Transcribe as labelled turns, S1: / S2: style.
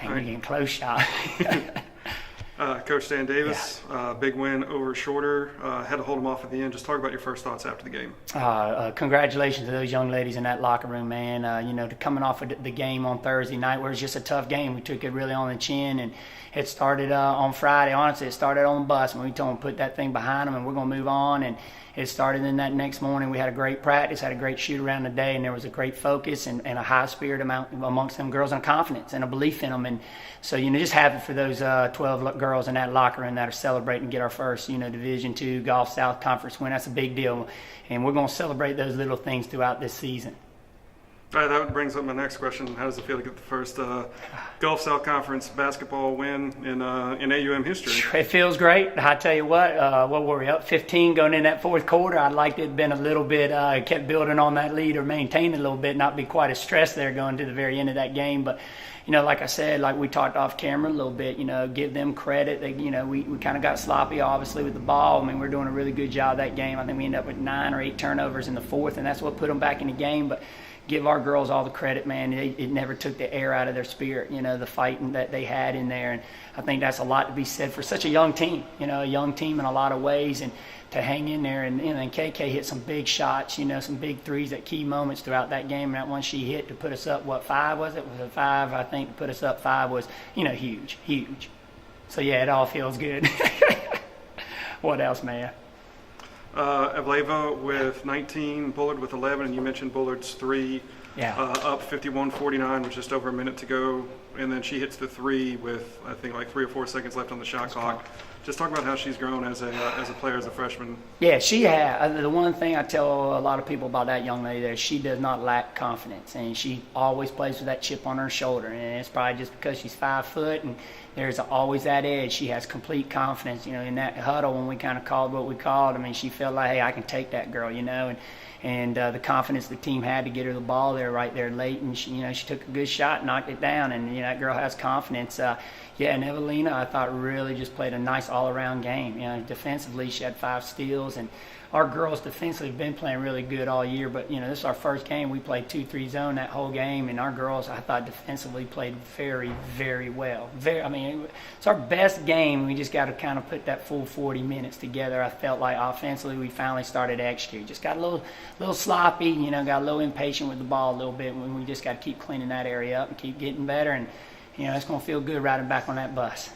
S1: think we're getting close, shot.
S2: Coach Dan Davis, big win over Shorter. Had to hold him off at the end. Just talk about your first thoughts after the game.
S1: Congratulations to those young ladies in that locker room, man. Coming off of the game on Thursday night, where it was just a tough game. We took it really on the chin, and it started on Friday. Honestly, it started on the bus when we told them to put that thing behind them, and we're going to move on. And it started in that next morning. We had a great practice, had a great shoot around the day, and there was a great focus and a high spirit amongst them girls, and confidence and a belief in them. And so, just happy for those 12 girls in that locker room that are celebrating to get our first, Division II Gulf South Conference win. That's a big deal, and we're going to celebrate those little things throughout this season.
S2: All right, that brings up my next question. How does it feel to get the first Gulf South Conference basketball win in AUM history?
S1: It feels great. I tell you what were we, up 15 going in that fourth quarter? I'd like to have been a little bit, kept building on that lead or maintained it a little bit, not be quite as stressed there going to the very end of that game. But, like I said, like we talked off camera a little bit, give them credit. They, we kind of got sloppy, obviously, with the ball. I mean, we're doing a really good job that game. I think we ended up with 9 or 8 turnovers in the fourth, and that's what put them back in the game. But give our girls all the credit, man. It never took the air out of their spirit, the fighting that they had in there. And I think that's a lot to be said for such a young team, a young team in a lot of ways. And to hang in there, and KK hit some big shots, some big threes at key moments throughout that game. And that one she hit to put us up, 5 was it? Was it 5? I think to put us up 5 was, huge. So, yeah, it all feels good. What else, man?
S2: Evleva with 19, Bullard with 11, and you mentioned Bullard's 3, up 51-49 with just over a minute to go, and then she hits the 3 with, I think, like 3 or 4 seconds left on the shot clock. Just talk about how she's grown as a player, as a freshman.
S1: Yeah, she has. The one thing I tell a lot of people about that young lady there, she does not lack confidence, and she always plays with that chip on her shoulder, and it's probably just because she's 5 foot, and there's always that edge. She has complete confidence, in that huddle when we kind of called what we called. I mean, she felt like, hey, I can take that girl, and the confidence the team had to get her the ball there right there late, and she took a good shot, knocked it down, and that girl has confidence. And Evelina, I thought, really just played a nice all-around game. Defensively, she had 5 steals, and our girls defensively have been playing really good all year. But this is our first game. We played 2-3 zone that whole game, and our girls, I thought, defensively played very, very well. It's our best game. We just got to kind of put that full 40 minutes together. I felt like offensively we finally started to execute. Just got a little sloppy, got a little impatient with the ball a little bit. When we just got to keep cleaning that area up and keep getting better, and it's going to feel good riding back on that bus.